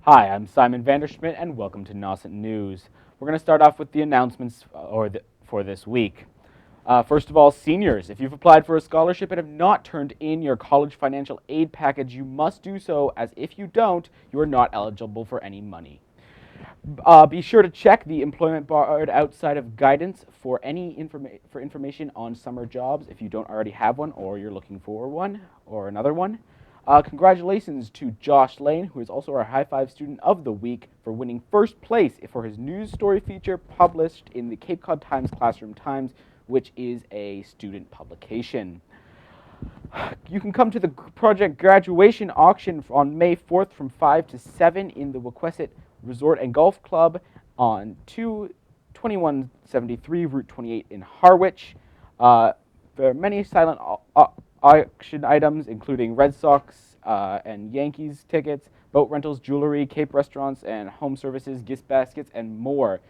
Hi, I'm Simon Vanderschmidt, and welcome to Nauset News. We're going to start off with the announcements for this week. First of all, seniors, if you've applied for a scholarship and have not turned in your college financial aid package, you must do so, as if you don't, you are not eligible for any money. Be sure to check the employment board outside of guidance for any information on summer jobs if you don't already have one or you're looking for one or another one. Congratulations to Josh Lane, who is also our High Five Student of the Week, for winning first place for his news story feature published in the Cape Cod Times Classroom Times, which is a student publication. You can come to the project graduation auction on May 4th from 5 to 7 in the Wachusett Resort and Golf Club on 2173 Route 28 in Harwich. There are many silent auction items, including Red Sox and Yankees tickets, boat rentals, jewelry, Cape restaurants and home services, gift baskets, and more.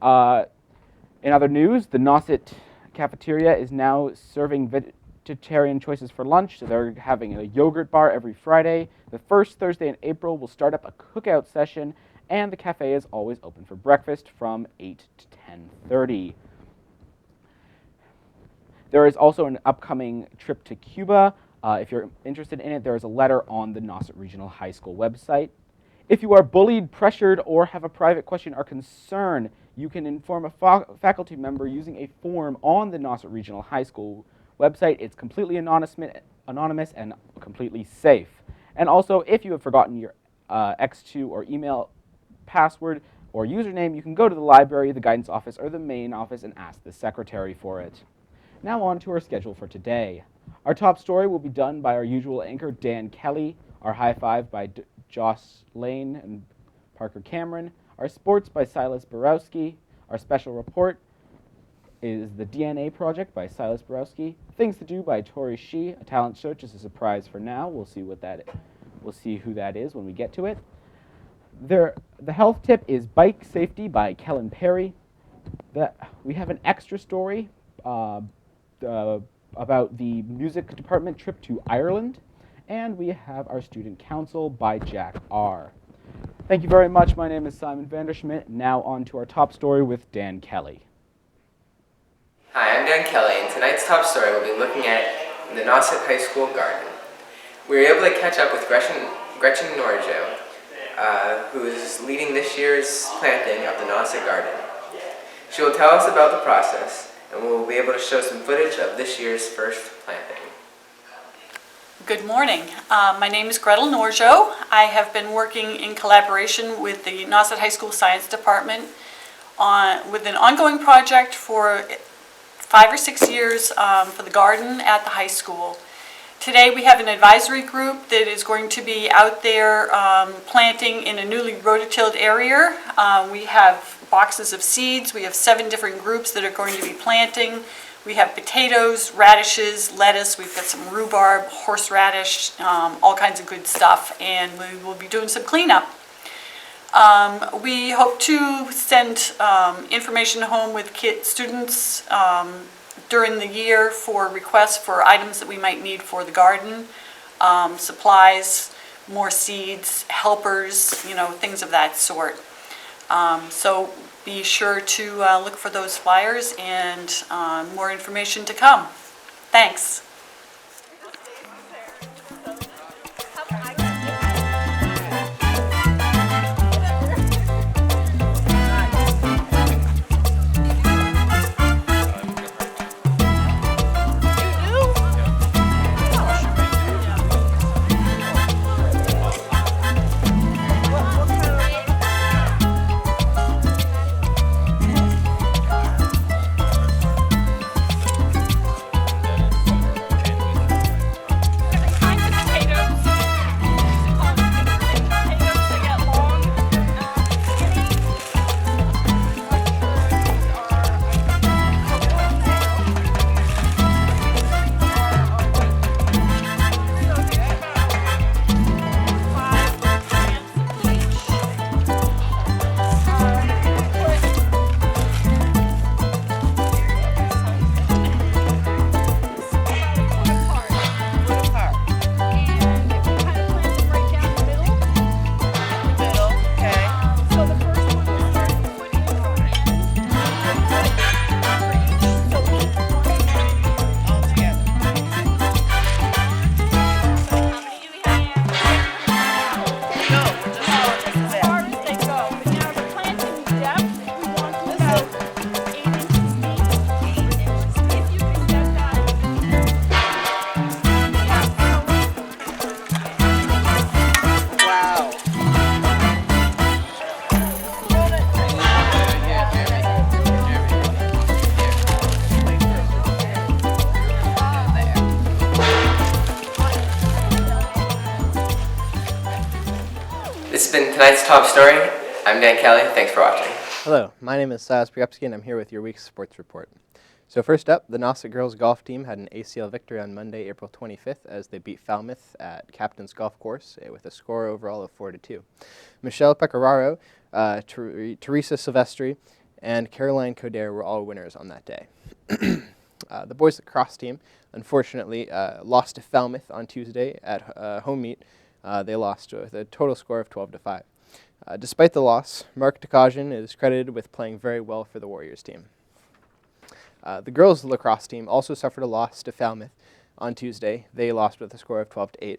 In other news, the Nauset cafeteria is now serving vegetarian choices for lunch. So they're having a yogurt bar every Friday. The first Thursday in April will start up a cookout session, and the cafe is always open for breakfast from 8 to 10:30. There is also an upcoming trip to Cuba. If you're interested in it, there is a letter on the Nauset Regional High School website. If you are bullied, pressured, or have a private question or concern, you can inform a faculty member using a form on the Nauset Regional High School website. It's completely anonymous and completely safe. And also, if you have forgotten your X2 or email password or username, you can go to the library, the guidance office, or the main office and ask the secretary for it. Now on to our schedule for today. Our top story will be done by our usual anchor, Dan Kelly, our high five by Josh Lane and Parker Cameron, our sports by Silas Borowski, our special report is the DNA Project by Silas Borowski, Things to Do by Tori Shee, a talent search is a surprise for now. We'll see who that is when we get to it. The health tip is Bike Safety by Kellen Perry. We have an extra story about the music department trip to Ireland, and we have our student council by Jack R. Thank you very much. My name is Simon Vanderschmidt. Now on to our top story with Dan Kelly. Hi, I'm Dan Kelly, and tonight's top story we'll be looking at the Nauset High School garden. We were able to catch up with Gretchen Norjo, who is leading this year's planting of the Nauset garden. She will tell us about the process, and we'll be able to show some footage of this year's first planting. Good morning. My name is Gretel Norjo. I have been working in collaboration with the Nauset High School Science Department with an ongoing project for 5 or 6 years for the garden at the high school. Today we have an advisory group that is going to be out there planting in a newly rototilled area. We have boxes of seeds. We have 7 different groups that are going to be planting. We have potatoes, radishes, lettuce. We've got some rhubarb, horseradish, all kinds of good stuff, and we will be doing some cleanup. We hope to send information home with students during the year for requests for items that we might need for the garden, supplies, more seeds, helpers, things of that sort. So be sure to look for those flyers and more information to come. Thanks. been tonight's top story. I'm Dan Kelly. Thanks for watching. Hello, my name is Saz Priepsky, and I'm here with your week's sports report. So first up, the Nauset girls golf team had an ACL victory on Monday, April 25th, as they beat Falmouth at Captain's Golf Course with a score overall of 4-2. Michelle Pecoraro, Teresa Silvestri, and Caroline Coder were all winners on that day. The boys lacrosse team, unfortunately, lost to Falmouth on Tuesday at home meet. They lost with a total score of 12-5. Despite the loss, Mark Dekajian is credited with playing very well for the Warriors team. The girls' lacrosse team also suffered a loss to Falmouth on Tuesday. They lost with a score of 12-8.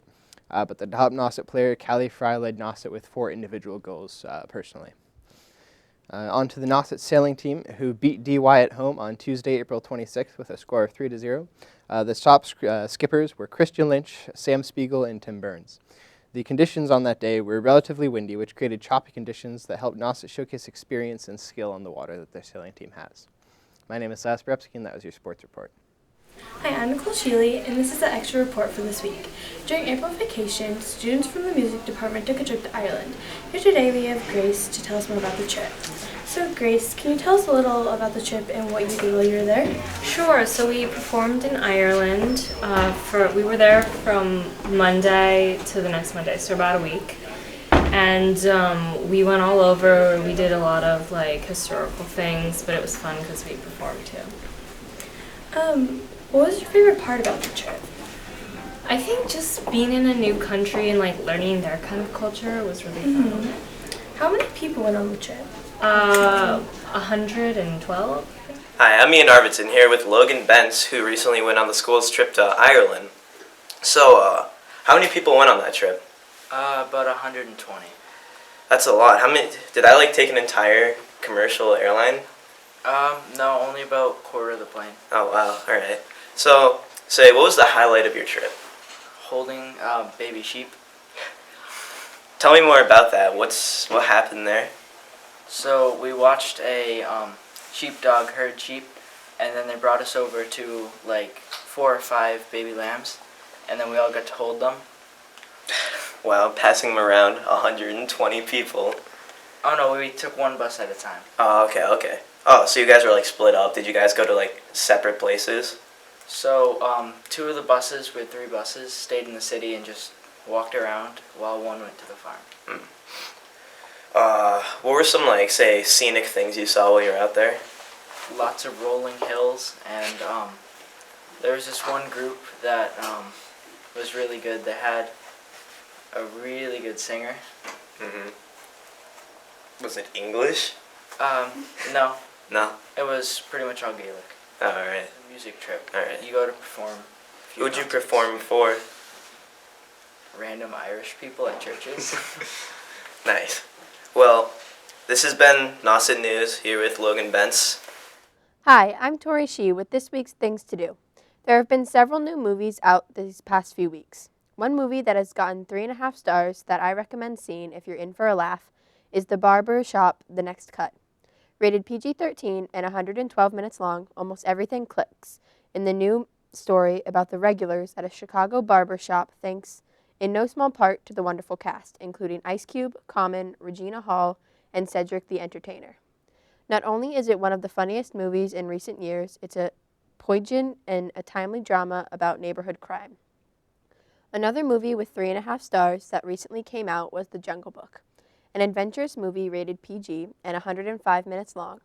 But the top Nauset player, Callie Fry, led Nauset with 4 individual goals personally. On to the Nauset sailing team, who beat DY at home on Tuesday, April 26th with a score of 3-0. The top skippers were Christian Lynch, Sam Spiegel, and Tim Burns. The conditions on that day were relatively windy, which created choppy conditions that helped Nauset showcase experience and skill on the water that their sailing team has. My name is Saz Priepsky, and that was your sports report. Hi, I'm Nicole Sheely, and this is the extra report for this week. During April vacation, students from the music department took a trip to Ireland. Here today we have Grace to tell us more about the trip. So Grace, can you tell us a little about the trip and what you did while you were there? Sure. So we performed in Ireland. We were there from Monday to the next Monday, so about a week. And we went all over. We did a lot of historical things, but it was fun because we performed too. What was your favorite part about the trip? I think just being in a new country and learning their kind of culture was really fun. How many people went on the trip? 112. Hi, I'm Ian Arvidsson here with Logan Bentz, who recently went on the school's trip to Ireland. So, how many people went on that trip? About 120. That's a lot. How many? Did I take an entire commercial airline? No, only about a quarter of the plane. Oh wow! All right. So, say, what was the highlight of your trip? Holding baby sheep. Tell me more about that. What happened there? So we watched a sheepdog herd sheep, and then they brought us over to 4 or 5 baby lambs, and then we all got to hold them. Wow, passing them around 120 people. Oh no, we took one bus at a time. Oh, okay. Oh, so you guys were split up. Did you guys go to separate places? So 2 of the buses, we had 3 buses, stayed in the city and just walked around while one went to the farm. What were some say scenic things you saw while you were out there? Lots of rolling hills, and there was this one group that was really good. They had a really good singer. Was it English? No. No? It was pretty much all Gaelic. Oh, alright. It's a music trip. Alright. You go to perform. Who would you perform for? Random Irish people at churches. Nice. Well, this has been Nauset News here with Logan Bentz. Hi, I'm Tori Shee with this week's Things to Do. There have been several new movies out these past few weeks. One movie that has gotten 3.5 stars that I recommend seeing if you're in for a laugh is The Barber Shop, The Next Cut. Rated PG-13 and 112 minutes long, almost everything clicks in the new story about the regulars at a Chicago barber shop thanks in no small part to the wonderful cast, including Ice Cube, Common, Regina Hall, and Cedric the Entertainer. Not only is it one of the funniest movies in recent years, it's a poignant and a timely drama about neighborhood crime. Another movie with 3.5 stars that recently came out was The Jungle Book, an adventurous movie rated PG and 105 minutes long,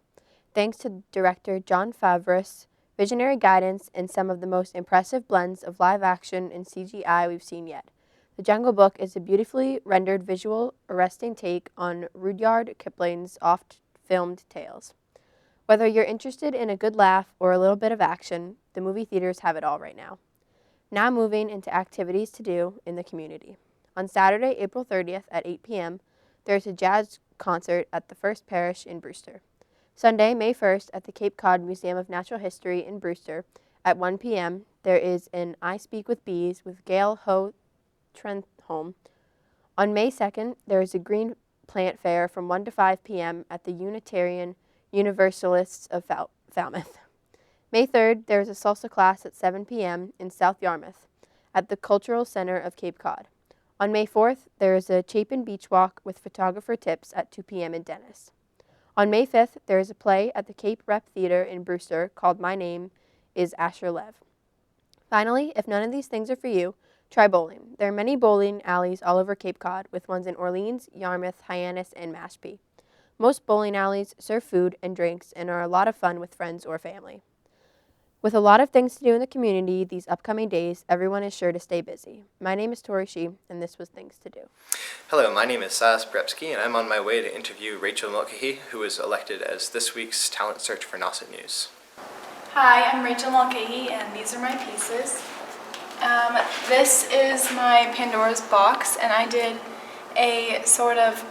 thanks to director Jon Favreau's visionary guidance and some of the most impressive blends of live action and CGI we've seen yet. The Jungle Book is a beautifully rendered visual, arresting take on Rudyard Kipling's oft-filmed tales. Whether you're interested in a good laugh or a little bit of action, the movie theaters have it all right now. Now moving into activities to do in the community. On Saturday, April 30th at 8 p.m., there's a jazz concert at the First Parish in Brewster. Sunday, May 1st, at the Cape Cod Museum of Natural History in Brewster at 1 p.m., there is an I Speak with Bees with Gail Ho Trenholm. On May 2nd, there is a Green Plant Fair from 1 to 5 p.m. at the Unitarian Universalists of Falmouth. May 3rd, there is a salsa class at 7 p.m. in South Yarmouth at the Cultural Center of Cape Cod. On May 4th, there is a Chapin Beach Walk with photographer tips at 2 p.m. in Dennis. On May 5th, there is a play at the Cape Rep Theater in Brewster called My Name is Asher Lev. Finally, if none of these things are for you, try bowling. There are many bowling alleys all over Cape Cod, with ones in Orleans, Yarmouth, Hyannis, and Mashpee. Most bowling alleys serve food and drinks and are a lot of fun with friends or family. With a lot of things to do in the community these upcoming days, everyone is sure to stay busy. My name is Tori Shee, and this was Things to Do. Hello, my name is Sas Brepsky, and I'm on my way to interview Rachel Mulcahy, who was elected as this week's talent search for Nauset News. Hi, I'm Rachel Mulcahy, and these are my pieces. This is my Pandora's box, and I did a sort of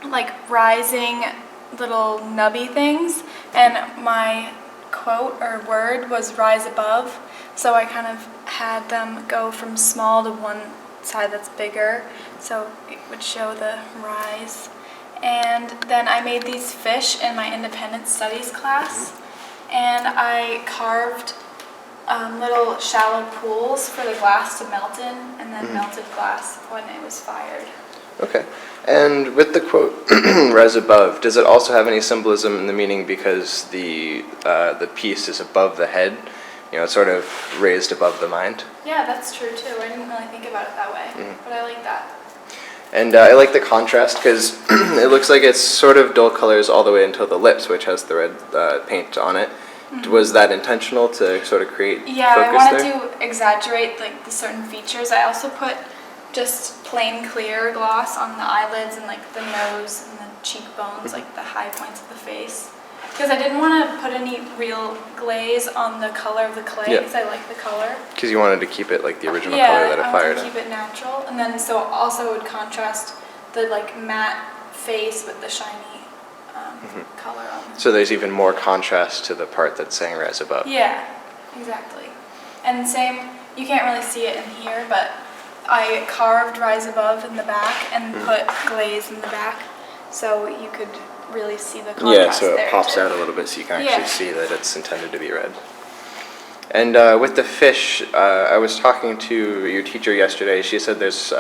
like rising little nubby things, and my quote or word was rise above, so I kind of had them go from small to one side that's bigger, so it would show the rise. And then I made these fish in my independent studies class, and I carved little shallow pools for the glass to melt in, and then melted glass when it was fired. Okay. And with the quote, rise above, does it also have any symbolism in the meaning because the piece is above the head? You know, it's sort of raised above the mind? Yeah, that's true too. I didn't really think about it that way, but I like that. And I like the contrast because it looks like it's sort of dull colors all the way until the lips, which has the red paint on it. Was that intentional to sort of create focus there? I wanted to exaggerate like the certain features. I also put just plain clear gloss on the eyelids and like the nose and the cheekbones, like the high points of the face. Because I didn't want to put any real glaze on the color of the clay because I like the color. Because you wanted to keep it like the original color that it fired to keep it natural. And then so also it would contrast the like matte face with the shiny color on it. So there's even more contrast to the part that's saying rise above. Yeah, exactly. And same, you can't really see it in here, but I carved rise above in the back and put glaze in the back so you could really see the contrast. Yeah, so it pops too. out a little bit so you can actually see that it's intended to be red. And with the fish, I was talking to your teacher yesterday. She said there's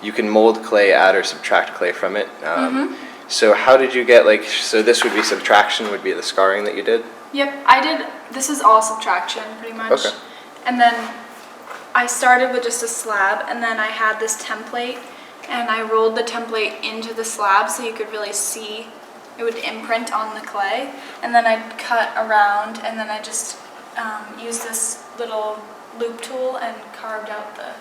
you can mold clay, add or subtract clay from it. So how did you get so this would be subtraction, would be the scarring that you did? Yep, I did, this is all subtraction pretty much. Okay. And then I started with just a slab, and then I had this template, and I rolled the template into the slab so you could really see it would imprint on the clay. And then I'd cut around, and then I just used this little loop tool and carved out the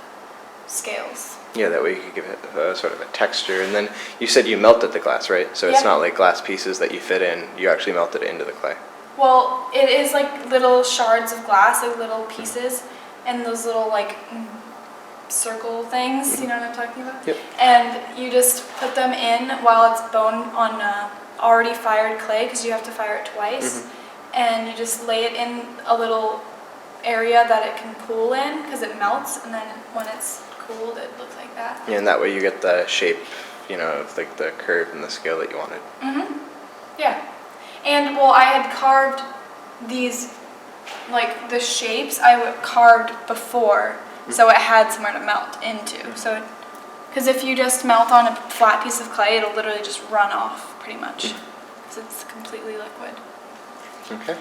scales. Yeah, that way you could give it sort of a texture. And then you said you melted the glass, right? So it's not like glass pieces that you fit in, you actually melted it into the clay. Well, it is like little shards of glass, like little pieces, and those little like circle things, you know what I'm talking about? Yep. And you just put them in while it's bone on already fired clay, because you have to fire it twice. And you just lay it in a little area that it can pool in, because it melts, and then when it's cooled, it looks like that. Yeah, and that way you get the shape, you know, of like the curve and the scale that you wanted. Yeah. And well, I had carved these, like the shapes carved before, so it had somewhere to melt into. So, because if you just melt on a flat piece of clay, it'll literally just run off pretty much, because it's completely liquid. Okay.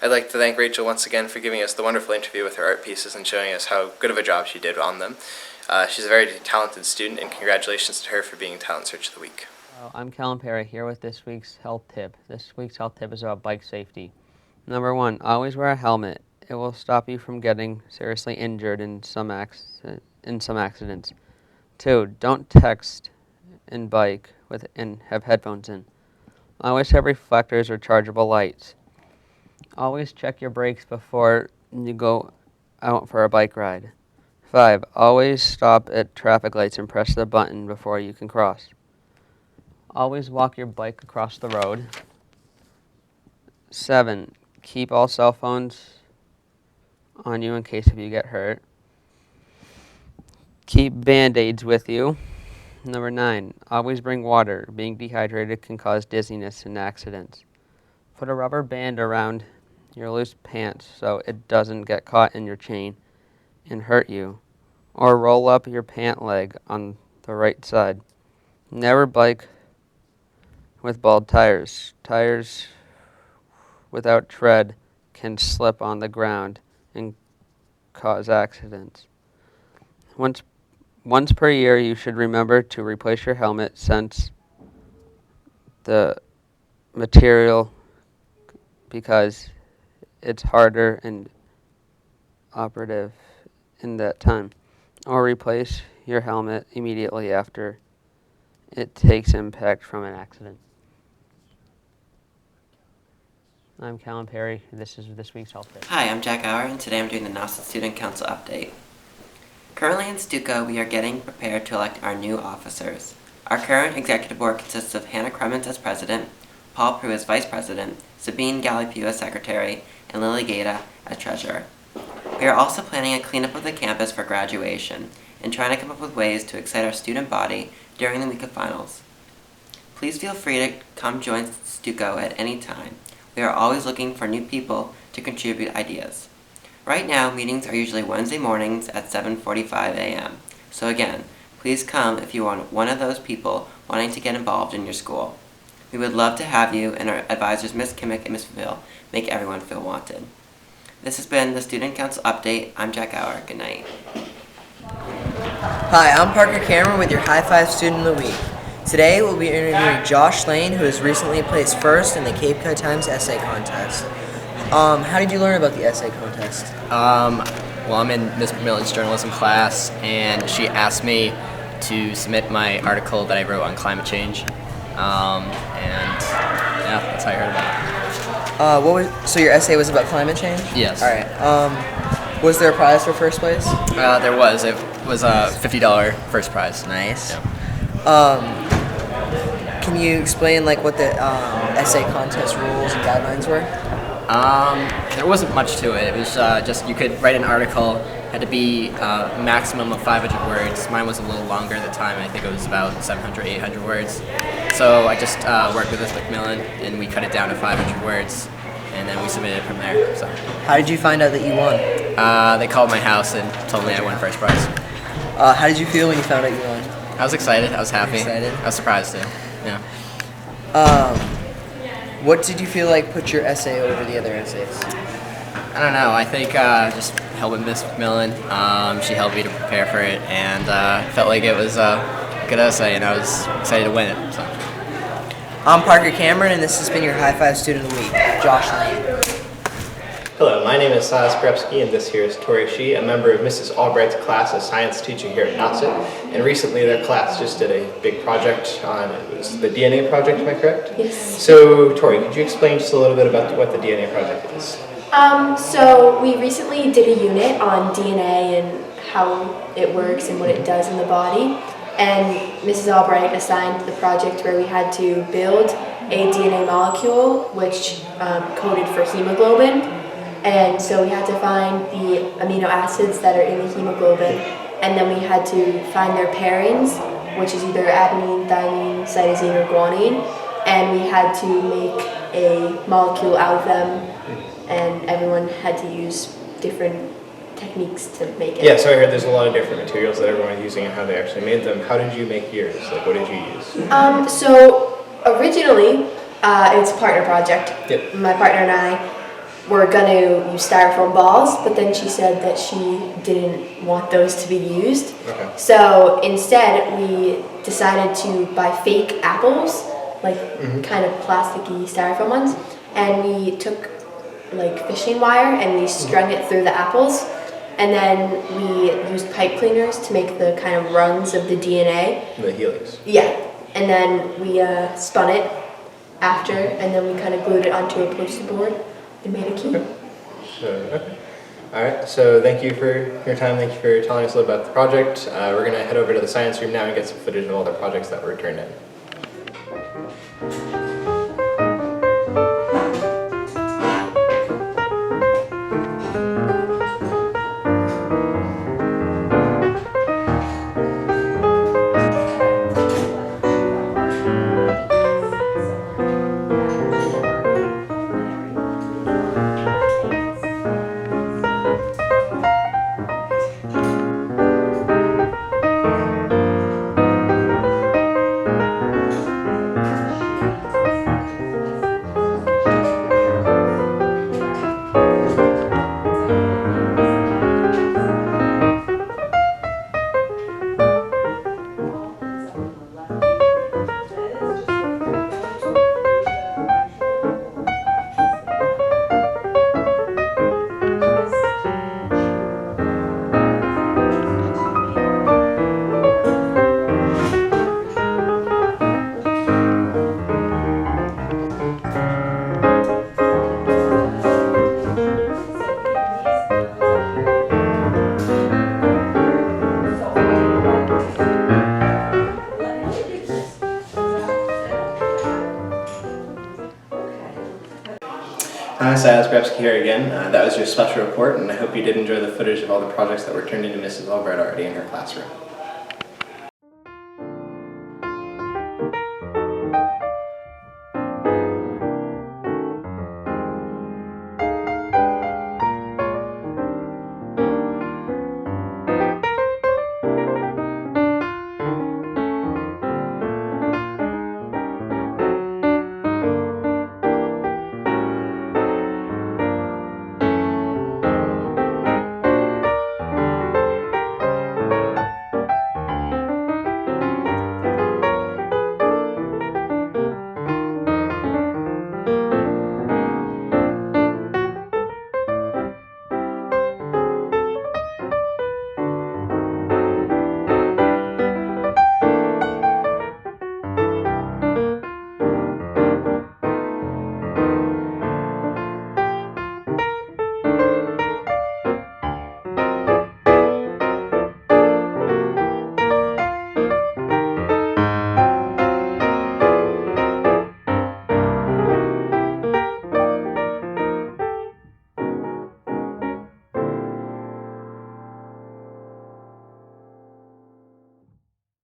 I'd like to thank Rachel once again for giving us the wonderful interview with her art pieces and showing us how good of a job she did on them. She's a very talented student, and congratulations to her for being Talent Search of the Week. I'm Callum Perry here with this week's health tip. This week's health tip is about bike safety. Number 1, always wear a helmet. It will stop you from getting seriously injured in some accidents. 2, don't text and bike and have headphones in. Always have reflectors or chargeable lights. Always check your brakes before you go out for a bike ride. 5, always stop at traffic lights and press the button before you can cross. Always walk your bike across the road. 7, keep all cell phones on you in case if you get hurt. Keep Band-Aids with you. Number 9, always bring water. Being dehydrated can cause dizziness and accidents. Put a rubber band around your loose pants so it doesn't get caught in your chain and hurt you, or roll up your pant leg on the right side. Never bike with bald tires. Tires without tread can slip on the ground and cause accidents. Once per year, you should remember to replace your helmet since the material, because it's harder and operative in that time. Or replace your helmet immediately after it takes impact from an accident. I'm Callan Perry. This is this week's Health Tip. Hi, I'm Jack Auer, and today I'm doing the Nauset Student Council update. Currently in Stuco, we are getting prepared to elect our new officers. Our current executive board consists of Hannah Cremens as president, Paul Prue as vice president, Sabine Gallipew as secretary, and Lily Gaeta as treasurer. We are also planning a cleanup of the campus for graduation and trying to come up with ways to excite our student body during the week of finals. Please feel free to come join Stuco at any time. We are always looking for new people to contribute ideas. Right now, meetings are usually Wednesday mornings at 7:45 a.m. So again, please come if you are one of those people wanting to get involved in your school. We would love to have you, and our advisors, Ms. Kimmick and Ms. Ville, make everyone feel wanted. This has been the Student Council Update. I'm Jack Auer. Good night. Hi, I'm Parker Cameron with your High Five Student of the Week. Today we'll be interviewing Josh Lane, who has recently placed first in the Cape Cod Times essay contest. How did you learn about the essay contest? Well, I'm in Ms. McMillan's journalism class, and she asked me to submit my article that I wrote on climate change. And yeah, that's how I heard about it. So your essay was about climate change? Yes. All right. Was there a prize for first place? There was. It was a $50 first prize. Nice. Yeah. Can you explain what the essay contest rules and guidelines were? There wasn't much to it. It was just you could write an article, had to be a maximum of 500 words. Mine was a little longer at the time. I think it was about 700, 800 words. So I just worked with Ms. McMillan, and we cut it down to 500 words, and then we submitted it from there. So. How did you find out that you won? They called my house and told me I won first prize. How did you feel when you found out you won? I was excited. I was happy. Excited? I was surprised too. Yeah. What did you feel like put your essay over the other essays? I don't know. I think just helping Miss McMillan. She helped me to prepare for it, and felt like it was a good essay, and I was excited to win it. So. I'm Parker Cameron, and this has been your High Five Student of the Week, Josh Lane. Hello, my name is Silas Prepsky, and this here is Tori Shee, a member of Mrs. Albright's class as science teacher here at Nauset. And recently their class just did a big project on, it was the DNA project, am I correct? Yes. So, Tori, could you explain just a little bit about what the DNA project is? So we recently did a unit on DNA and how it works and what it does in the body. And Mrs. Albright assigned the project where we had to build a DNA molecule which coded for hemoglobin. And so we had to find the amino acids that are in the hemoglobin, and then we had to find their pairings, which is either adenine, thymine, cytosine, or guanine, and we had to make a molecule out of them, and everyone had to use different techniques to make it. Yeah, so I heard there's a lot of different materials that everyone is using and how they actually made them. How did you make yours? What did you use? So originally, it's a partner project. Yep. My partner and I were gonna use styrofoam balls, but then she said that she didn't want those to be used. Okay. So instead, we decided to buy fake apples, kind of plasticky styrofoam ones, and we took fishing wire and we strung it through the apples, and then we used pipe cleaners to make the kind of runs of the DNA. The helix. Yeah, and then we spun it after, and then we kind of glued it onto a poster board and made a key. Okay. All right, so thank you for your time. Thank you for telling us a little about the project. We're going to head over to the science room now and get some footage of all the projects that were turned in. Skrepski here again. That was your special report, and I hope you did enjoy the footage of all the projects that were turned into Mrs. Albright already in her classroom.